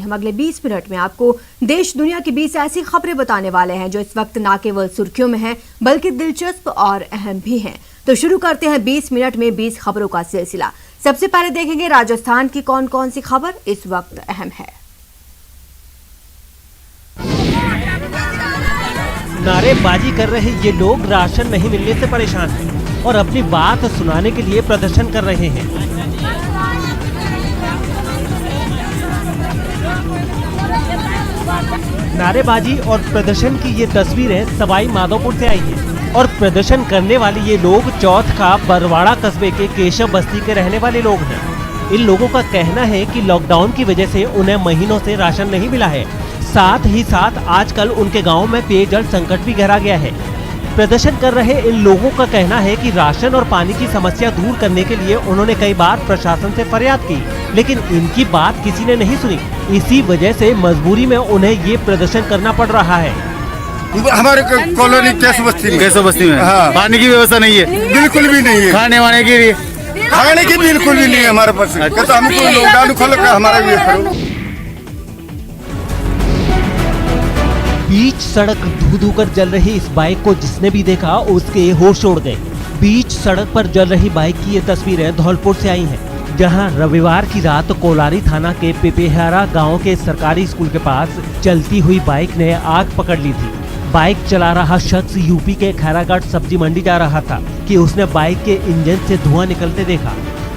हम अगले 20 मिनट में आपको देश दुनिया की 20 ऐसी खबरें बताने वाले हैं जो इस वक्त न केवल सुर्खियों में हैं बल्कि दिलचस्प और अहम भी हैं। तो शुरू करते हैं 20 मिनट में 20 खबरों का सिलसिला। सबसे पहले देखेंगे राजस्थान की कौन कौन सी खबर इस वक्त अहम है। नारेबाजी कर रहे ये लोग राशन नहीं मिलने से परेशान हैं और अपनी बात सुनाने के लिए प्रदर्शन कर रहे हैं। नारेबाजी और प्रदर्शन की ये तस्वीरें सवाई माधोपुर से आई है और प्रदर्शन करने वाले ये लोग चौथ का बरवाड़ा कस्बे के केशव बस्ती के रहने वाले लोग हैं। इन लोगों का कहना है कि लॉकडाउन की वजह से उन्हें महीनों से राशन नहीं मिला है। साथ ही साथ आजकल उनके गांव में पेयजल संकट भी गहरा गया है। प्रदर्शन कर रहे इन लोगों का कहना है कि राशन और पानी की समस्या दूर करने के लिए उन्होंने कई बार प्रशासन से फरियाद की, लेकिन इनकी बात किसी ने नहीं सुनी। इसी वजह से मजबूरी में उन्हें ये प्रदर्शन करना पड़ रहा है। हमारे कॉलोनी केशव बस्ती में हाँ। पानी की व्यवस्था नहीं है, बिल्कुल भी नहीं है। खाने वाने की बिल्कुल भी नहीं है हमारे पास। तो हमको लॉकडाउन खोलो हमारा ये करो। बीच सड़क धू कर जल रही इस बाइक को जिसने भी देखा उसके होश उड़ गए। बीच सड़क पर जल रही बाइक की ये तस्वीरें धौलपुर से आई हैं, जहां रविवार की रात कोलारी थाना के पिपेहरा गांव के सरकारी स्कूल के पास चलती हुई बाइक ने आग पकड़ ली थी। बाइक चला रहा शख्स यूपी के खैरागढ़ सब्जी मंडी जा रहा था कि उसने बाइक के इंजन से धुआं निकलते देखा।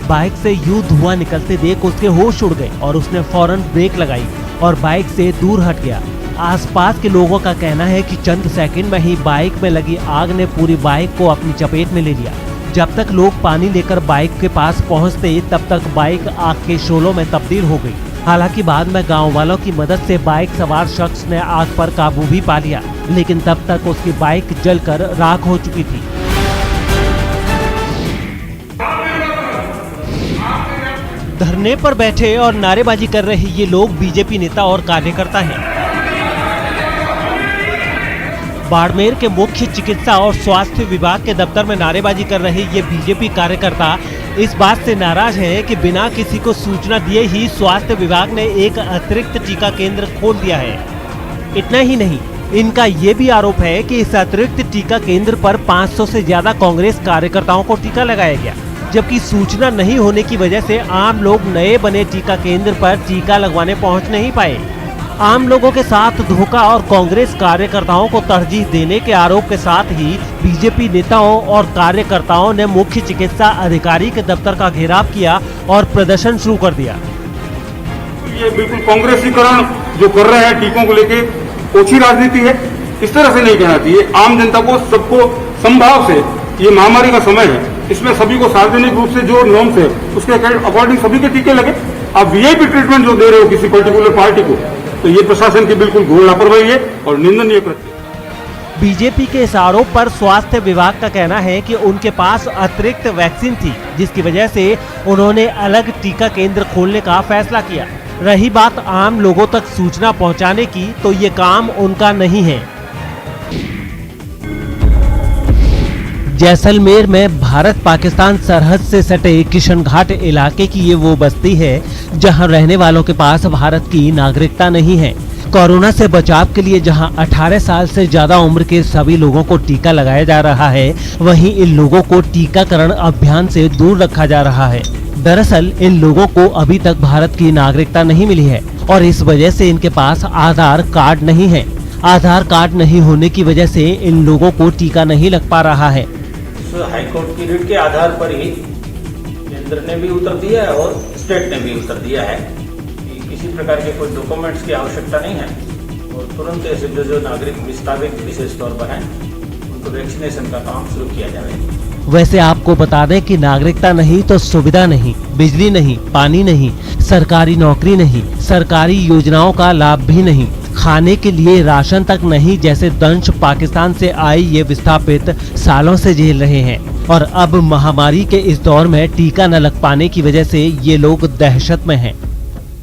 बाइक से यूं धुआं निकलते देख उसके होश उड़ गए और उसने फौरन ब्रेक लगाई और बाइक से दूर हट गया। आसपास के लोगों का कहना है कि चंद सेकंड में ही बाइक में लगी आग ने पूरी बाइक को अपनी चपेट में ले लिया। जब तक लोग पानी लेकर बाइक के पास पहुंचते तब तक बाइक आग के शोलों में तब्दील हो गई। हालांकि बाद में गांव वालों की मदद से बाइक सवार शख्स ने आग पर काबू भी पा लिया, लेकिन तब तक उसकी बाइक जलकर राख हो चुकी थी। धरने पर बैठे और नारेबाजी कर रहे ये लोग बीजेपी नेता और कार्यकर्ता हैं। बाड़मेर के मुख्य चिकित्सा और स्वास्थ्य विभाग के दफ्तर में नारेबाजी कर रहे ये बीजेपी कार्यकर्ता इस बात से नाराज हैं कि बिना किसी को सूचना दिए ही स्वास्थ्य विभाग ने एक अतिरिक्त टीका केंद्र खोल दिया है। इतना ही नहीं, इनका ये भी आरोप है कि इस अतिरिक्त टीका केंद्र पर 500 से ज्यादा कांग्रेस कार्यकर्ताओं को टीका लगाया गया, जबकि सूचना नहीं होने की वजह से आम लोग नए बने टीका केंद्र पर टीका लगवाने पहुंच नहीं पाए। आम लोगों के साथ धोखा और कांग्रेस कार्यकर्ताओं को तरजीह देने के आरोप के साथ ही बीजेपी नेताओं और कार्यकर्ताओं ने मुख्य चिकित्सा अधिकारी के दफ्तर का घेराव किया और प्रदर्शन शुरू कर दिया। ये बिल्कुल कांग्रेसीकरण जो कर रहे हैं टीकों को लेके ओछी राजनीति है, इस तरह से नहीं कहना चाहिए। आम जनता को सबको संभाव से, ये महामारी का समय है, इसमें सभी को सार्वजनिक रूप से जो नॉर्म्स है उसके अकॉर्डिंग सभी के टीके लगे। आप वीआईपी ट्रीटमेंट जो दे रहे हो किसी पर्टिकुलर पार्टी को, तो ये प्रशासन की बिल्कुल घोर लापरवाही है और निंदनीय कृत्य। बीजेपी के इस आरोप पर स्वास्थ्य विभाग का कहना है कि उनके पास अतिरिक्त वैक्सीन थी, जिसकी वजह से उन्होंने अलग टीका केंद्र खोलने का फैसला किया। रही बात आम लोगों तक सूचना पहुंचाने की, तो ये काम उनका नहीं है। जैसलमेर में भारत पाकिस्तान सरहद से सटे किशन घाट इलाके की ये वो बस्ती है जहां रहने वालों के पास भारत की नागरिकता नहीं है। कोरोना से बचाव के लिए जहां 18 साल से ज्यादा उम्र के सभी लोगों को टीका लगाया जा रहा है, वहीं इन लोगों को टीकाकरण अभियान से दूर रखा जा रहा है। दरअसल इन लोगों को अभी तक भारत की नागरिकता नहीं मिली है और इस वजह से इनके पास आधार कार्ड नहीं है। आधार कार्ड नहीं होने की वजह से इन लोगों को टीका नहीं लग पा रहा है। हाई कोर्ट की रिट के आधार पर ही केंद्र ने भी उत्तर दिया है और स्टेट ने भी उत्तर दिया है कि किसी प्रकार के कोई डॉक्यूमेंट्स की आवश्यकता नहीं है और तुरंत ऐसे जो नागरिक विस्थापित विशेष तौर पर हैं उनको वैक्सीनेशन का काम शुरू किया जाए। वैसे आपको बता दें कि नागरिकता नहीं तो सुविधा नहीं, बिजली नहीं, पानी नहीं, सरकारी नौकरी नहीं, सरकारी योजनाओं का लाभ भी नहीं, खाने के लिए राशन तक नहीं जैसे दंश पाकिस्तान से आए ये विस्थापित सालों से झेल रहे हैं और अब महामारी के इस दौर में टीका न लग पाने की वजह से ये लोग दहशत में हैं।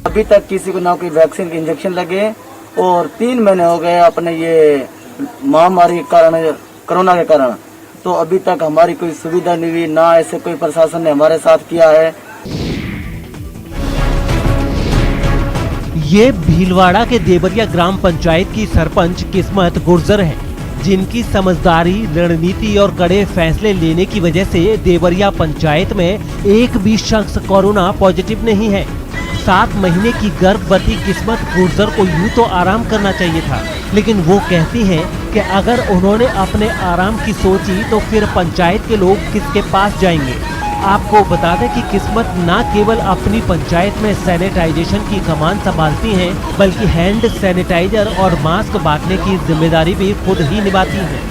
अभी तक किसी को ना कोई वैक्सीन के इंजेक्शन लगे और 3 महीने हो गए अपने ये महामारी के कारण, कोरोना के कारण, तो अभी तक हमारी कोई सुविधा नहीं हुई, ना ऐसे कोई प्रशासन ने हमारे साथ किया है। ये भीलवाड़ा के देवरिया ग्राम पंचायत की सरपंच किस्मत गुर्जर है, जिनकी समझदारी, रणनीति और कड़े फैसले लेने की वजह से देवरिया पंचायत में एक भी शख्स कोरोना पॉजिटिव नहीं है। 7 महीने की गर्भवती किस्मत गुर्जर को यूं तो आराम करना चाहिए था, लेकिन वो कहती हैं कि अगर उन्होंने अपने आराम की सोची तो फिर पंचायत के लोग किसके पास जाएंगे। आपको बता दें कि किस्मत न केवल अपनी पंचायत में सैनिटाइजेशन की कमान संभालती हैं, बल्कि हैंड सैनिटाइजर और मास्क बांटने की जिम्मेदारी भी खुद ही निभाती हैं।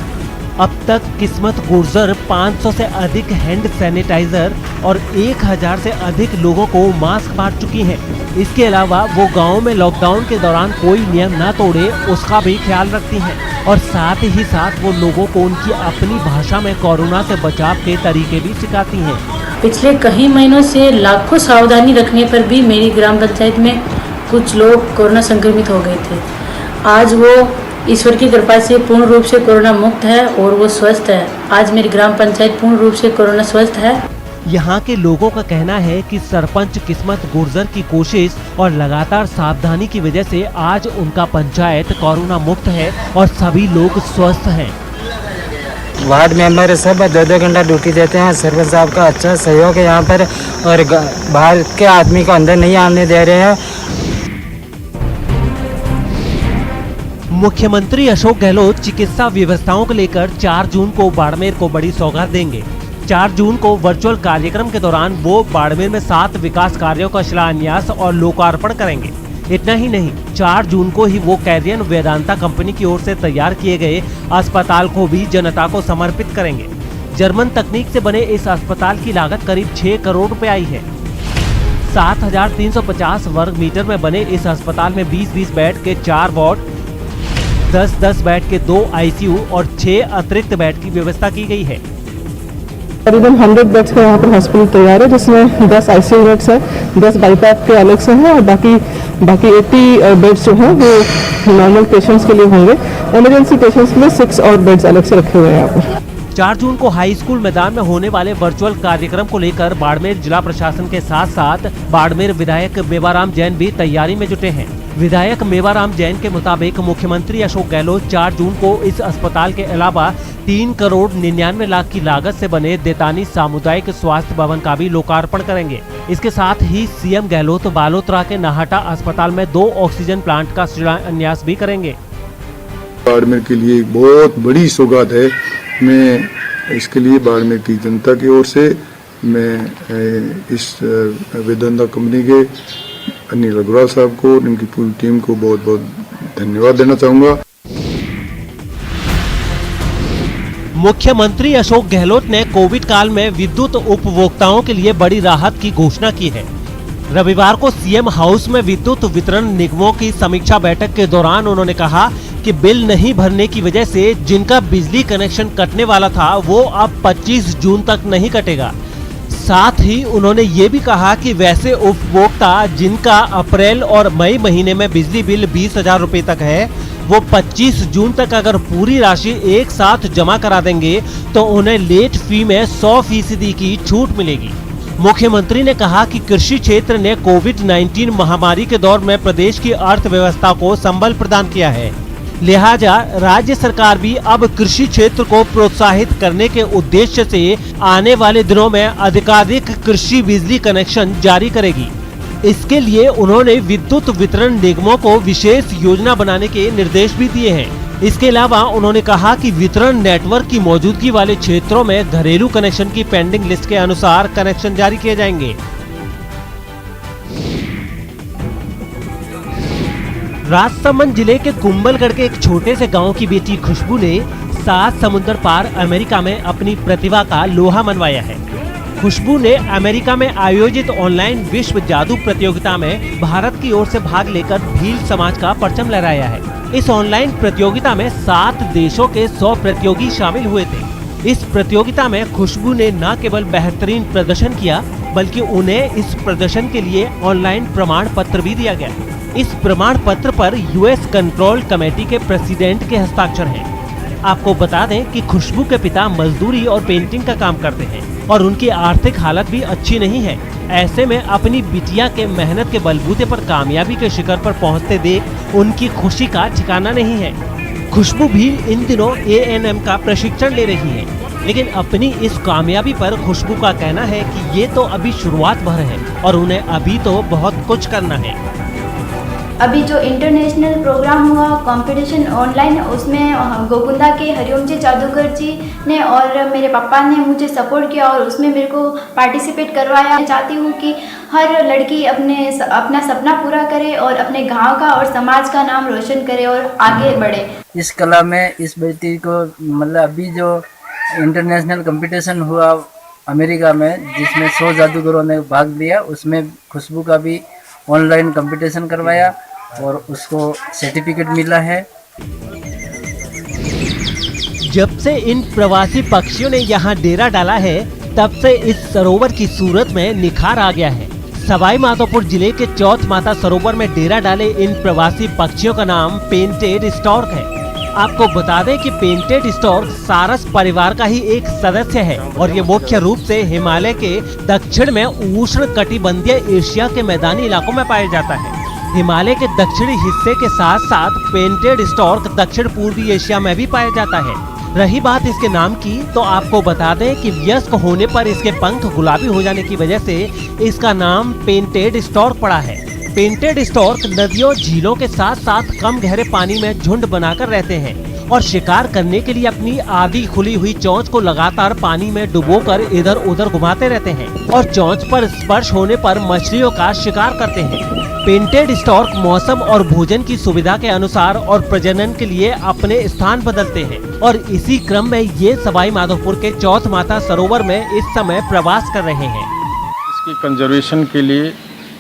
अब तक किस्मत गुर्जर 500 से अधिक हैंड सैनिटाइजर और 1000 से अधिक लोगों को मास्क बांट चुकी हैं। इसके अलावा वो गांव में लॉकडाउन के दौरान कोई नियम न तोड़े उसका भी ख्याल रखती हैं और साथ ही साथ वो लोगों को उनकी अपनी भाषा में कोरोना से बचाव के तरीके भी सिखाती हैं। पिछले कई महीनों से लाखों सावधानी रखने पर भी मेरी ग्राम पंचायत में कुछ लोग कोरोना संक्रमित हो गए थे। आज वो ईश्वर की कृपा से पूर्ण रूप से कोरोना मुक्त है और वो स्वस्थ है। आज मेरी ग्राम पंचायत पूर्ण रूप से कोरोना स्वस्थ है। यहाँ के लोगों का कहना है कि सरपंच किस्मत गुर्जर की कोशिश और लगातार सावधानी की वजह से आज उनका पंचायत कोरोना मुक्त है और सभी लोग स्वस्थ हैं। वार्ड मेंबर सब 2-2 घंटा ड्यूटी देते हैं। सरपंच साहब का अच्छा सहयोग है यहाँ पर और बाहर के आदमी को अंदर नहीं आने दे रहे हैं। मुख्यमंत्री अशोक गहलोत चिकित्सा व्यवस्थाओं को लेकर 4 जून को बाड़मेर को बड़ी सौगात देंगे। 4 जून को वर्चुअल कार्यक्रम के दौरान वो बाड़मेर में 7 विकास कार्यों का शिलान्यास और लोकार्पण करेंगे। इतना ही नहीं, 4 जून को ही वो कैरियन वेदांता कंपनी की ओर से तैयार किए गए अस्पताल को भी जनता को समर्पित करेंगे। जर्मन तकनीक से बने इस अस्पताल की लागत करीब 6 करोड़ रुपए आई है। 7,350 वर्ग मीटर में बने इस अस्पताल में 20-20 बेड के 4 वार्ड, 10-10 बेड के 2 ICU और 6 अतिरिक्त बेड की व्यवस्था की गई है। करीबन 100 बेड्स का यहाँ पर हॉस्पिटल तैयार है, जिसमें 10 ICU बेड्स है, 10 बाईपास के अलग से हैं और बाकी 80 बेड्स जो हैं वो नॉर्मल पेशेंट्स के लिए होंगे। इमरजेंसी पेशेंट्स के लिए 6 और बेड्स अलग से रखे हुए हैं यहाँ पर। 4 जून को हाई स्कूल मैदान में होने वाले वर्चुअल कार्यक्रम को लेकर बाड़मेर जिला प्रशासन के साथ साथ बाड़मेर विधायक मेवाराम जैन भी तैयारी में जुटे हैं। विधायक मेवाराम जैन के मुताबिक मुख्यमंत्री अशोक गहलोत 4 जून को इस अस्पताल के अलावा 3 करोड़ 99 लाख की लागत से बने देतानी सामुदायिक स्वास्थ्य भवन का भी लोकार्पण करेंगे। इसके साथ ही सीएम गहलोत बालोतरा के नाहटा अस्पताल में 2 ऑक्सीजन प्लांट का शिलान्यास भी करेंगे। बाड़मेर के लिए एक बहुत बड़ी सौगात है। मैं इसके लिए बाड़मेर की जनता की ओर से मैं इस वेदांता कंपनी के अनिल अग्रवाल साहब को और इनकी पूरी टीम को बहुत बहुत धन्यवाद देना चाहूँगा। मुख्यमंत्री अशोक गहलोत ने कोविड काल में विद्युत उपभोक्ताओं के लिए बड़ी राहत की घोषणा की है। रविवार को सीएम हाउस में विद्युत वितरण निगमों की समीक्षा बैठक के दौरान उन्होंने कहा कि बिल नहीं भरने की वजह से जिनका बिजली कनेक्शन कटने वाला था वो अब 25 जून तक नहीं कटेगा। साथ ही उन्होंने ये भी कहा कि वैसे उपभोक्ता जिनका अप्रैल और मई महीने में बिजली बिल 20,000 रुपए तक है, वो 25 जून तक अगर पूरी राशि एक साथ जमा करा देंगे तो उन्हें लेट फी में 100% की छूट मिलेगी। मुख्यमंत्री ने कहा कि कृषि क्षेत्र ने कोविड-19 महामारी के दौर में प्रदेश की अर्थव्यवस्था को संबल प्रदान किया है, लिहाजा राज्य सरकार भी अब कृषि क्षेत्र को प्रोत्साहित करने के उद्देश्य से आने वाले दिनों में अधिकाधिक कृषि बिजली कनेक्शन जारी करेगी। इसके लिए उन्होंने विद्युत वितरण निगमों को विशेष योजना बनाने के निर्देश भी दिए हैं। इसके अलावा उन्होंने कहा कि वितरण नेटवर्क की मौजूदगी वाले क्षेत्रों में घरेलू कनेक्शन की पेंडिंग लिस्ट के अनुसार कनेक्शन जारी किए जाएंगे। राजसमंद जिले के कुंभलगढ़ के एक छोटे से गांव की बेटी खुशबू ने 7 समुद्र पार अमेरिका में अपनी प्रतिभा का लोहा मनवाया है। खुशबू ने अमेरिका में आयोजित ऑनलाइन विश्व जादू प्रतियोगिता में भारत की ओर से भाग लेकर भील समाज का परचम लहराया है। इस ऑनलाइन प्रतियोगिता में 7 देशों के 100 प्रतियोगी शामिल हुए थे। इस प्रतियोगिता में खुशबू ने न केवल बेहतरीन प्रदर्शन किया, बल्कि उन्हें इस प्रदर्शन के लिए ऑनलाइन प्रमाण पत्र भी दिया गया। इस प्रमाण पत्र पर यूएस कंट्रोल कमेटी के प्रेसिडेंट के हस्ताक्षर हैं। आपको बता दें कि खुशबू के पिता मजदूरी और पेंटिंग का काम करते हैं और उनकी आर्थिक हालत भी अच्छी नहीं है। ऐसे में अपनी बिटिया के मेहनत के बलबूते पर कामयाबी के शिखर पर पहुंचते देख उनकी खुशी का ठिकाना नहीं है। खुशबू भी इन दिनों ANM का प्रशिक्षण ले रही है, लेकिन अपनी इस कामयाबी पर खुशबू का कहना है कि ये तो अभी शुरुआत भर है और उन्हें अभी तो बहुत कुछ करना है। अभी जो इंटरनेशनल प्रोग्राम हुआ कंपटीशन ऑनलाइन, उसमें गोकुंदा के हरिओम जी जादूगर जी ने और मेरे पापा ने मुझे सपोर्ट किया और उसमें मेरे को पार्टिसिपेट करवाया। मैं चाहती हूँ कि हर लड़की अपना सपना पूरा करे और अपने गांव का और समाज का नाम रोशन करे और आगे बढ़े। इस कला में इस बेटी को मतलब अभी जो इंटरनेशनल कंपटीशन हुआ अमेरिका में, जिसमें 100 जादूगरों ने भाग लिया, उसमें खुशबू का भी ऑनलाइन कंपटीशन करवाया और उसको सर्टिफिकेट मिला है। जब से इन प्रवासी पक्षियों ने यहाँ डेरा डाला है, तब से इस सरोवर की सूरत में निखार आ गया है। सवाई माधोपुर जिले के चौथ माता सरोवर में डेरा डाले इन प्रवासी पक्षियों का नाम पेंटेड स्टॉर्क है। आपको बता दें कि पेंटेड स्टॉर्क सारस परिवार का ही एक सदस्य है और ये मुख्य रूप से हिमालय के दक्षिण में उष्ण कटिबंधीय एशिया के मैदानी इलाकों में पाया जाता है। हिमालय के दक्षिणी हिस्से के साथ साथ पेंटेड स्टॉर्क दक्षिण पूर्वी एशिया में भी पाया जाता है। रही बात इसके नाम की, तो आपको बता दें कि वयस्क होने पर इसके पंख गुलाबी हो जाने की वजह से इसका नाम पेंटेड स्टॉर्क पड़ा है। पेंटेड स्टॉर्क नदियों झीलों के साथ साथ कम गहरे पानी में झुंड बनाकर रहते हैं और शिकार करने के लिए अपनी आधी खुली हुई चोंच को लगातार पानी में डुबोकर इधर उधर घुमाते रहते हैं और चोंच पर स्पर्श होने पर मछलियों का शिकार करते हैं। पेंटेड स्टॉर्क मौसम और भोजन की सुविधा के अनुसार और प्रजनन के लिए अपने स्थान बदलते हैं और इसी क्रम में ये सवाई माधोपुर के चौथ माता सरोवर में इस समय प्रवास कर रहे हैं। इसकी कंजर्वेशन के लिए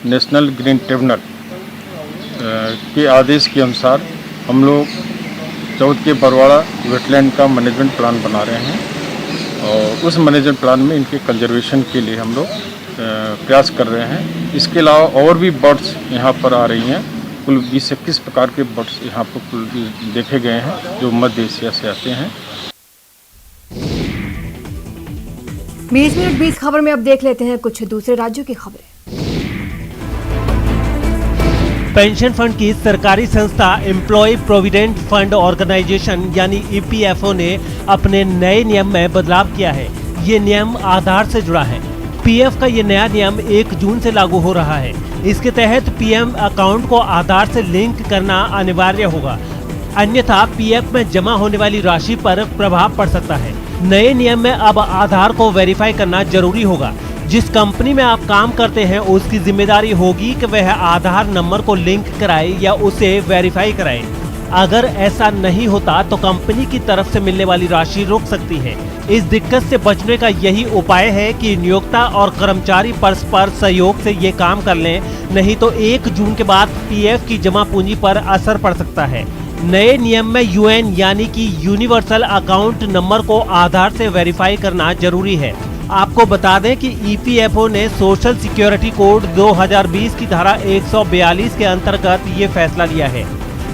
नेशनल ग्रीन ट्रिब्यूनल के आदेश के अनुसार हम लोग चौथ के बरवाड़ा वेटलैंड का मैनेजमेंट प्लान बना रहे हैं और उस मैनेजमेंट प्लान में इनके कंजर्वेशन के लिए हम लोग प्रयास कर रहे हैं। इसके अलावा और भी बर्ड्स यहाँ पर आ रही हैं। कुल 20 से 21 प्रकार के बर्ड्स यहाँ पर कुल देखे गए हैं जो मध्य एशिया से आते हैं। 20 मिनट 20 खबर में अब देख लेते हैं कुछ दूसरे राज्यों की खबरें। पेंशन फंड की सरकारी संस्था एम्प्लॉय प्रोविडेंट फंड ऑर्गेनाइजेशन यानी EPFO ने अपने नए नियम में बदलाव किया है। ये नियम आधार से जुड़ा है। PF का ये नया नियम 1 जून से लागू हो रहा है। इसके तहत PM अकाउंट को आधार से लिंक करना अनिवार्य होगा, अन्यथा PF में जमा होने वाली राशि पर प्रभाव पड़ सकता है। नए नियम में अब आधार को वेरीफाई करना जरूरी होगा। जिस कंपनी में आप काम करते हैं उसकी जिम्मेदारी होगी कि वह आधार नंबर को लिंक कराए या उसे वेरीफाई कराए। अगर ऐसा नहीं होता तो कंपनी की तरफ से मिलने वाली राशि रुक सकती है। इस दिक्कत से बचने का यही उपाय है कि नियोक्ता और कर्मचारी परस्पर सहयोग से ये काम कर लें, नहीं तो 1 जून के बाद PF की जमा पूंजी पर असर पड़ सकता है। नए नियम में UN यानी कि यूनिवर्सल अकाउंट नंबर को आधार से वेरीफाई करना जरूरी है। आपको बता दें कि EPFO ने सोशल सिक्योरिटी कोड 2020 की धारा 142 के अंतर्गत ये फैसला लिया है।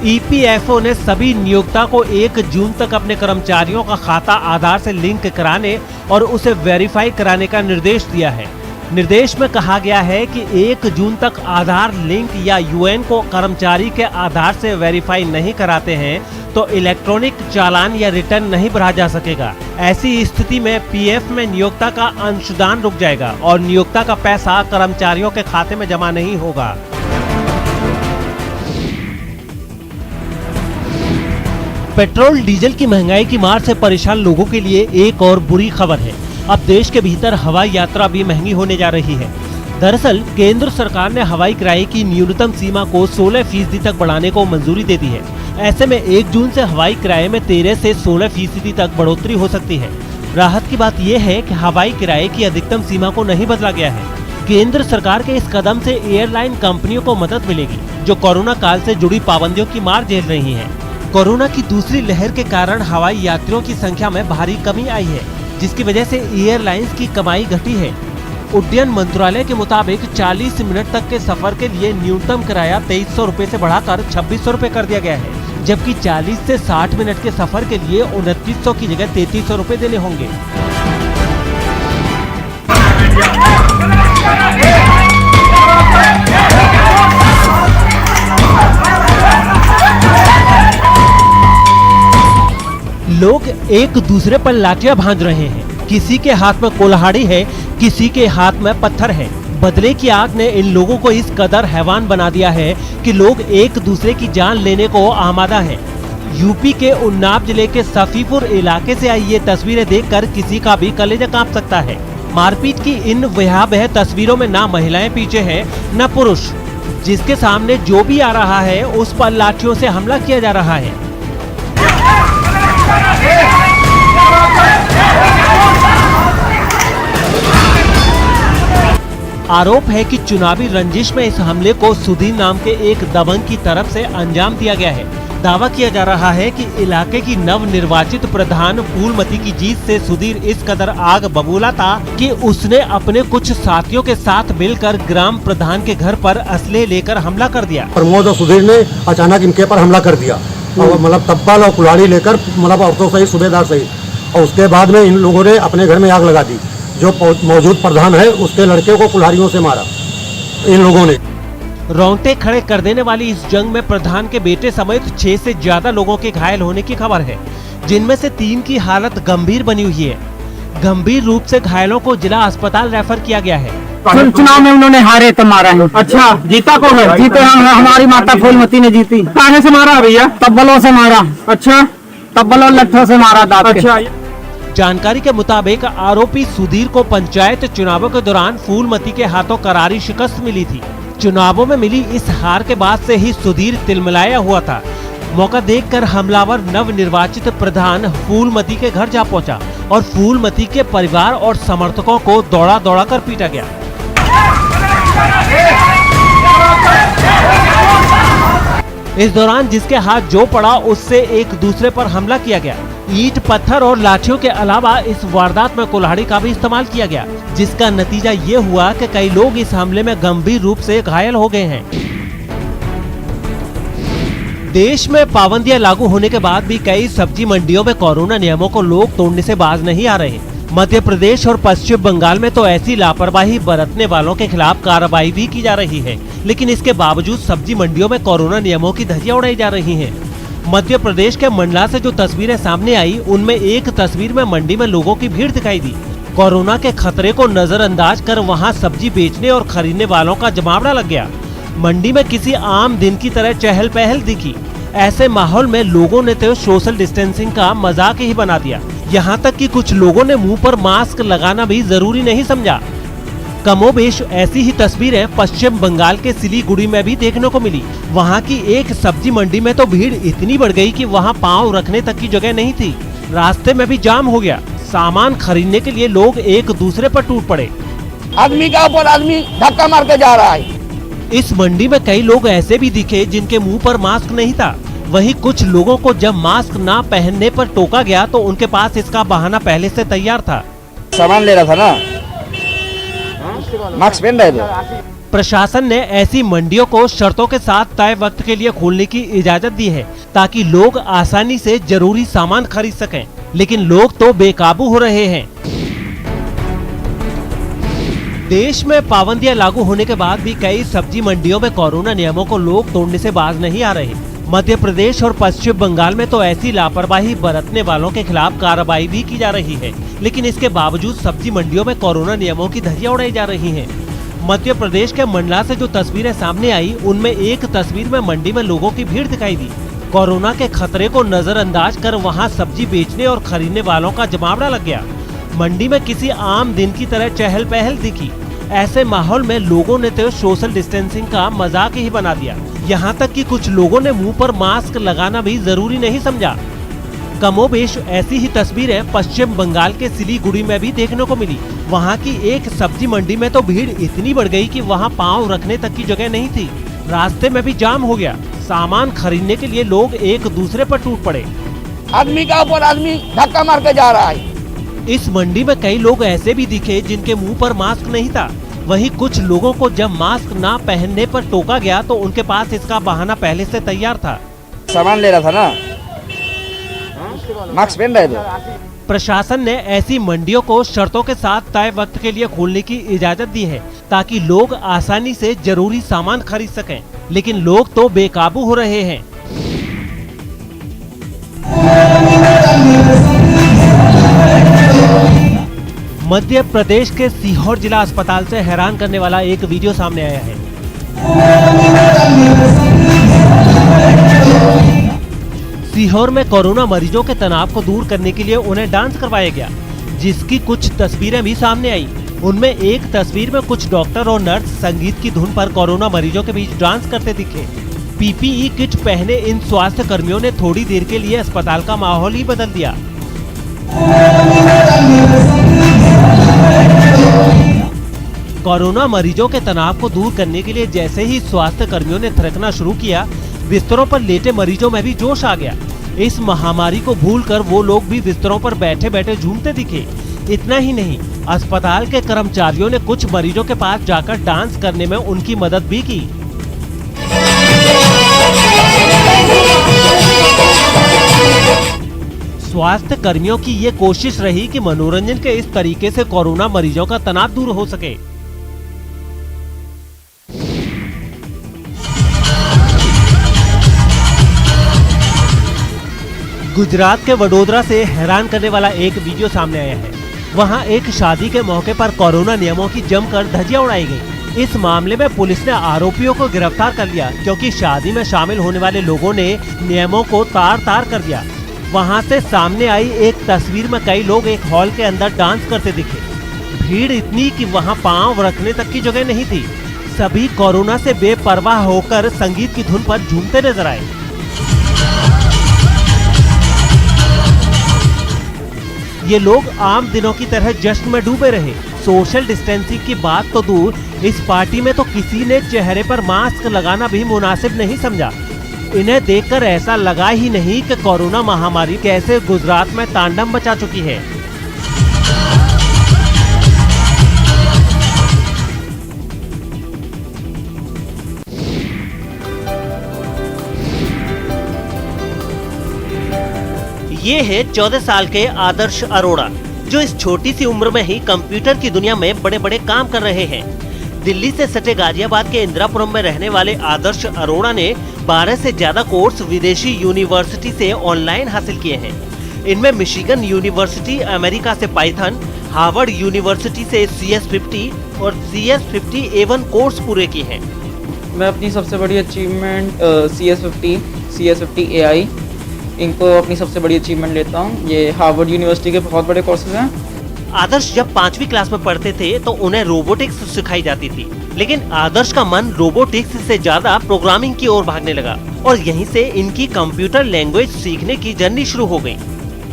EPFO ने सभी नियोक्ता को 1 जून तक अपने कर्मचारियों का खाता आधार से लिंक कराने और उसे वेरीफाई कराने का निर्देश दिया है। निर्देश में कहा गया है कि 1 जून तक आधार लिंक या UN को कर्मचारी के आधार से वेरीफाई नहीं कराते हैं तो इलेक्ट्रॉनिक चालान या रिटर्न नहीं भरा जा सकेगा। ऐसी स्थिति में PF में नियोक्ता का अंशदान रुक जाएगा और नियोक्ता का पैसा कर्मचारियों के खाते में जमा नहीं होगा। पेट्रोल डीजल की महंगाई की मार से परेशान लोगों के लिए एक और बुरी खबर है। अब देश के भीतर हवाई यात्रा भी महंगी होने जा रही है। दरअसल केंद्र सरकार ने हवाई किराए की न्यूनतम सीमा को 16% तक बढ़ाने को मंजूरी दे दी है। ऐसे में 1 जून से हवाई किराए में 13 से 16% तक बढ़ोतरी हो सकती है। राहत की बात यह है कि हवाई किराए की अधिकतम सीमा को नहीं बदला गया है। केंद्र सरकार के इस कदम से एयरलाइन कंपनियों को मदद मिलेगी जो कोरोना काल से जुड़ी पाबंदियों की मार झेल रही हैं। कोरोना की दूसरी लहर के कारण हवाई यात्रियों की संख्या में भारी कमी आई है, जिसकी वजह से एयरलाइंस की कमाई घटी है। उड्डयन मंत्रालय के मुताबिक 40 मिनट तक के सफर के लिए न्यूनतम किराया 2300 रुपए से बढ़ाकर 2600 रुपए कर दिया गया है, जबकि 40 से 60 मिनट के सफर के लिए 2900 की जगह 3300 रुपए देने होंगे। लोग एक दूसरे पर लाठियां भांज रहे हैं। किसी के हाथ में कुल्हाड़ी है, किसी के हाथ में पत्थर है। बदले की आग ने इन लोगों को इस कदर हैवान बना दिया है कि लोग एक दूसरे की जान लेने को आमादा हैं। यूपी के उन्नाव जिले के सफीपुर इलाके से आई ये तस्वीरें देखकर किसी का भी कलेजा कांप सकता है। मारपीट की इन भयावह तस्वीरों में ना महिलाएं पीछे हैं, न पुरुष। जिसके सामने जो भी आ रहा है उस पर लाठियों से हमला किया जा रहा है। आरोप है कि चुनावी रंजिश में इस हमले को सुधीर नाम के एक दबंग की तरफ से अंजाम दिया गया है। दावा किया जा रहा है कि इलाके की नव निर्वाचित प्रधान फूलमती की जीत से सुधीर इस कदर आग बबूला था कि उसने अपने कुछ साथियों के साथ मिलकर ग्राम प्रधान के घर पर असले लेकर हमला कर दिया। प्रमोद और सुधीर ने अचानक इनके पर हमला कर दिया और मतलब तब्बल और कुल्हाड़ी लेकर मतलब औरतों सहित सूबेदार सहित, और उसके बाद में इन लोगों ने अपने घर में आग लगा दी। जो मौजूद प्रधान है उसके लड़के को कुल्हाड़ियों से मारा इन लोगों ने। रोंगटे खड़े कर देने वाली इस जंग में प्रधान के बेटे समेत 6 से ज्यादा लोगों के घायल होने की खबर है, जिनमें से 3 की हालत गंभीर बनी हुई है। गंभीर रूप से घायलों को जिला अस्पताल रेफर किया गया है। चुनाव में उन्होंने हारे तो मारा है। अच्छा, जीता कौन है? जीते हम, हमारी माता फूलमती ने जीती। कहां से मारा भैया? तब्बलों से मारा। अच्छा, तब्बलों लट्ठों से मारा दांत। अच्छा। जानकारी के मुताबिक आरोपी सुधीर को पंचायत चुनावों के दौरान फूलमती के हाथों करारी शिकस्त मिली थी। चुनावों में मिली इस हार के बाद से ही सुधीर तिलमिलाया हुआ था। मौका देखकर हमलावर नव निर्वाचित प्रधान फूलमती के घर जा पहुंचा और फूलमती के परिवार और समर्थकों को दौड़ा दौड़ा कर पीटा गया। इस दौरान जिसके हाथ जो पड़ा उससे एक दूसरे पर हमला किया गया। ईंट, पत्थर और लाठियों के अलावा इस वारदात में कुल्हाड़ी का भी इस्तेमाल किया गया, जिसका नतीजा ये हुआ कि कई लोग इस हमले में गंभीर रूप से घायल हो गए हैं। देश में पाबंदियां लागू होने के बाद भी कई सब्जी मंडियों में कोरोना नियमों को लोग तोड़ने से बाज नहीं आ रहे। मध्य प्रदेश और पश्चिम बंगाल में तो ऐसी लापरवाही बरतने वालों के खिलाफ कार्रवाई भी की जा रही है, लेकिन इसके बावजूद सब्जी मंडियों में कोरोना नियमों की धज्जियां उड़ाई जा रही हैं। मध्य प्रदेश के मंडला से जो तस्वीरें सामने आई, उनमें एक तस्वीर में मंडी में लोगों की भीड़ दिखाई दी। कोरोना के खतरे को नजरअंदाज कर वहां सब्जी बेचने और खरीदने वालों का जमावड़ा लग गया। मंडी में किसी आम दिन की तरह चहल पहल दिखी। ऐसे माहौल में लोगों ने तो सोशल डिस्टेंसिंग का मजाक ही बना दिया। यहाँ तक कि कुछ लोगों ने मुंह पर मास्क लगाना भी जरूरी नहीं समझा। कमोबेश ऐसी ही तस्वीरें पश्चिम बंगाल के सिलीगुड़ी में भी देखने को मिली। वहाँ की एक सब्जी मंडी में तो भीड़ इतनी बढ़ गई कि वहाँ पाँव रखने तक की जगह नहीं थी। रास्ते में भी जाम हो गया। सामान खरीदने के लिए लोग एक दूसरे पर टूट पड़े। आदमी का ऊपर आदमी धक्का मार के जा रहा है। इस मंडी में कई लोग ऐसे भी दिखे जिनके मुंह पर मास्क नहीं था। वहीं कुछ लोगों को जब मास्क ना पहनने पर टोका गया तो उनके पास इसका बहाना पहले से तैयार था। सामान ले रहा था ना, मास्क पहन रहे थे। प्रशासन ने ऐसी मंडियों को शर्तों के साथ तय वक्त के लिए खोलने की इजाजत दी है, ताकि लोग आसानी से जरूरी सामान खरीद सकें। लेकिन लोग तो बेकाबू हो रहे हैं। देश में पाबंदियां लागू होने के बाद भी कई सब्जी मंडियों में कोरोना नियमों को लोग तोड़ने से बाज नहीं आ रहे। मध्य प्रदेश और पश्चिम बंगाल में तो ऐसी लापरवाही बरतने वालों के खिलाफ कार्रवाई भी की जा रही है, लेकिन इसके बावजूद सब्जी मंडियों में कोरोना नियमों की धज्जियां उड़ाई जा रही हैं। मध्य प्रदेश के मंडला से जो तस्वीरें सामने आई, उनमें एक तस्वीर में मंडी में लोगों की भीड़ दिखाई दी। कोरोना के खतरे को नजरअंदाज कर वहां सब्जी बेचने और खरीदने वालों का जमावड़ा लग गया। मंडी में किसी आम दिन की तरह चहल पहल दिखी। ऐसे माहौल में लोगों ने तो सोशल डिस्टेंसिंग का मजाक ही बना दिया। यहाँ तक कि कुछ लोगों ने मुंह पर मास्क लगाना भी जरूरी नहीं समझा। कमोबेश ऐसी ही तस्वीरें पश्चिम बंगाल के सिलीगुड़ी में भी देखने को मिली। वहाँ की एक सब्जी मंडी में तो भीड़ इतनी बढ़ गई कि वहाँ पाँव रखने तक की जगह नहीं थी। रास्ते में भी जाम हो गया। सामान खरीदने के लिए लोग एक दूसरे पर टूट पड़े। आदमी का ऊपर आदमी धक्का मार के जा रहा है। इस मंडी में कई लोग ऐसे भी दिखे जिनके मुंह पर मास्क नहीं था। वहीं कुछ लोगों को जब मास्क ना पहनने पर टोका गया तो उनके पास इसका बहाना पहले से तैयार था। सामान ले रहा था ना, मास्क पहन रहे थे। प्रशासन ने ऐसी मंडियों को शर्तों के साथ तय वक्त के लिए खोलने की इजाजत दी है ताकि लोग आसानी से जरूरी सामान खरीद सकें, लेकिन लोग तो बेकाबू हो रहे हैं। मध्य प्रदेश के सीहोर जिला अस्पताल से हैरान करने वाला एक वीडियो सामने आया है। सीहोर में कोरोना मरीजों के तनाव को दूर करने के लिए उन्हें डांस करवाया गया, जिसकी कुछ तस्वीरें भी सामने आई। उनमें एक तस्वीर में कुछ डॉक्टर और नर्स संगीत की धुन पर कोरोना मरीजों के बीच डांस करते दिखे। पीपीई किट पहने इन स्वास्थ्य कर्मियों ने थोड़ी देर के लिए अस्पताल का माहौल ही बदल दिया। कोरोना मरीजों के तनाव को दूर करने के लिए जैसे ही स्वास्थ्य कर्मियों ने थिरकना शुरू किया, बिस्तरों पर लेटे मरीजों में भी जोश आ गया। इस महामारी को भूलकर वो लोग भी बिस्तरों पर बैठे बैठे झूमते दिखे। इतना ही नहीं, अस्पताल के कर्मचारियों ने कुछ मरीजों के पास जाकर डांस करने में उनकी मदद भी की। स्वास्थ्य कर्मियों की ये कोशिश रही कि मनोरंजन के इस तरीके से कोरोना मरीजों का तनाव दूर हो सके। गुजरात के वडोदरा से हैरान करने वाला एक वीडियो सामने आया है। वहां एक शादी के मौके पर कोरोना नियमों की जमकर धज्जियां उड़ाई गई। इस मामले में पुलिस ने आरोपियों को गिरफ्तार कर लिया, क्योंकि शादी में शामिल होने वाले लोगों ने नियमों को तार-तार कर दिया। वहां से सामने आई एक तस्वीर में कई लोग एक हॉल के अंदर डांस करते दिखे। भीड़ इतनी कि वहां पांव रखने तक की जगह नहीं थी। सभी कोरोना से बेपरवाह होकर संगीत की धुन पर झूमते नजर आए। ये लोग आम दिनों की तरह जश्न में डूबे रहे। सोशल डिस्टेंसिंग की बात तो दूर, इस पार्टी में तो किसी ने चेहरे पर मास्क लगाना भी मुनासिब नहीं समझा। इन्हें देखकर ऐसा लगा ही नहीं कि कोरोना महामारी कैसे गुजरात में तांडव मचा चुकी है। ये है 14 साल के आदर्श अरोड़ा, जो इस छोटी सी उम्र में ही कंप्यूटर की दुनिया में बड़े बड़े काम कर रहे हैं। दिल्ली से सटे गाजियाबाद के इंदिरापुरम में रहने वाले आदर्श अरोड़ा ने 12 से ज्यादा कोर्स विदेशी यूनिवर्सिटी से ऑनलाइन हासिल किए हैं। इनमें मिशिगन यूनिवर्सिटी अमेरिका से पाइथन, हार्वर्ड यूनिवर्सिटी से CS50 और CS50 A1 कोर्स पूरे किए हैं। मैं अपनी सबसे बड़ी अचीवमेंट CS50 AI इनको अपनी सबसे बड़ी अचीवमेंट लेता हूँ। ये हार्वर्ड यूनिवर्सिटी के बहुत बड़े कोर्सेज हैं। आदर्श जब 5वीं क्लास में पढ़ते थे तो उन्हें रोबोटिक्स सिखाई जाती थी, लेकिन आदर्श का मन रोबोटिक्स से ज्यादा प्रोग्रामिंग की ओर भागने लगा और यहीं से इनकी कंप्यूटर लैंग्वेज सीखने की जर्नी शुरू हो गई।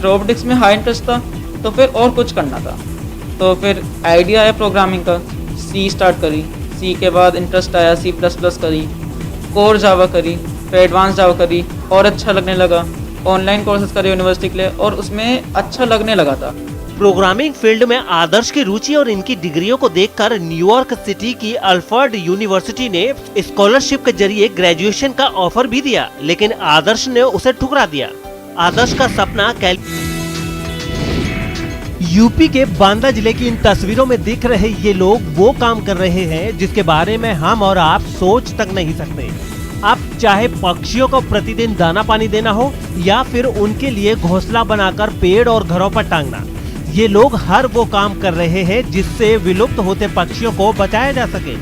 रोबोटिक्स में हाई इंटरेस्ट था, तो फिर और कुछ करना था, तो फिर आइडिया आया प्रोग्रामिंग का। C स्टार्ट करी, C के बाद इंटरेस्ट आया C++ करी, कोर जावा करी, फिर एडवांस जावा करी और अच्छा लगने लगा। ऑनलाइन कोर्सेज करे यूनिवर्सिटी के लिए और उसमें अच्छा लगने लगा था। प्रोग्रामिंग फील्ड में आदर्श की रुचि और इनकी डिग्रियों को देखकर न्यूयॉर्क सिटी की अल्फ्रेड यूनिवर्सिटी ने स्कॉलरशिप के जरिए ग्रेजुएशन का ऑफर भी दिया, लेकिन आदर्श ने उसे ठुकरा दिया। आदर्श का सपना यूपी के बांदा जिले की इन तस्वीरों में दिख रहे ये लोग वो काम कर रहे हैं जिसके बारे में हम और आप सोच तक नहीं सकते। अब चाहे पक्षियों को प्रतिदिन दाना पानी देना हो या फिर उनके लिए घोंसला बनाकर पेड़ और घरों पर टांगना, ये लोग हर वो काम कर रहे हैं जिससे विलुप्त होते पक्षियों को बचाया जा सके।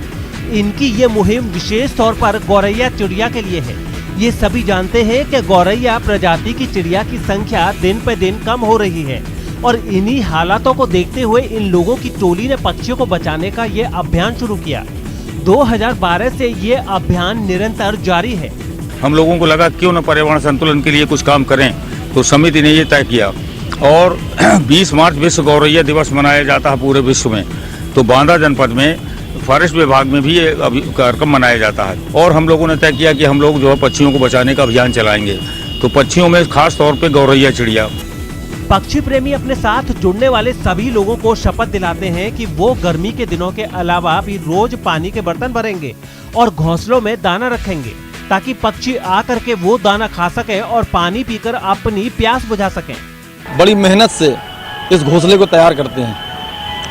इनकी ये मुहिम विशेष तौर पर गौरैया चिड़िया के लिए है। ये सभी जानते हैं कि गौरैया प्रजाति की चिड़िया की संख्या दिन पे दिन कम हो रही है और इन्हीं हालातों को देखते हुए इन लोगों की टोली ने पक्षियों को बचाने का ये अभियान शुरू किया। 2012 से ये अभियान निरंतर जारी है। हम लोगों को लगा क्यों न पर्यावरण संतुलन के लिए कुछ काम करें, तो समिति ने ये तय किया और 20 मार्च विश्व गौरैया दिवस मनाया जाता है पूरे विश्व में। तो बांदा जनपद में फॉरेस्ट विभाग में भी ये कार्यक्रम मनाया जाता है और हम लोगों ने तय किया कि हम लोग जो है पक्षियों को बचाने का अभियान चलाएंगे। तो पक्षियों में खास तौर पे गौरैया चिड़िया। पक्षी प्रेमी अपने साथ जुड़ने वाले सभी लोगों को शपथ दिलाते हैं कि वो गर्मी के दिनों के अलावा भी रोज पानी के बर्तन भरेंगे और घोंसलों में दाना रखेंगे ताकि पक्षी आकर के वो दाना खा सकें और पानी पीकर अपनी प्यास बुझा सकें। बड़ी मेहनत से इस घोंसले को तैयार करते हैं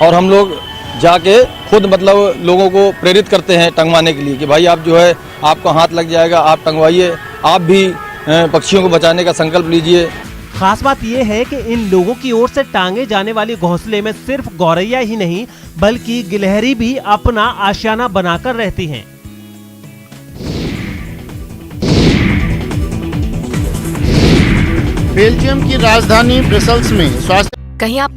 और हम लोग जाके खुद मतलब लोगों को प्रेरित करते हैं टंगवाने के लिए कि भाई आप जो है आपको हाथ लग जाएगा, आप टंगवाइए, आप भी पक्षियों को बचाने का संकल्प लीजिए। खास बात यह है कि इन लोगों की ओर से टांगे जाने वाली घोंसले में सिर्फ गौरैया ही नहीं बल्कि गिलहरी भी अपना आशियाना बनाकर रहती हैं। बेल्जियम की राजधानी ब्रसेल्स में स्वास्थ्य कहीं आप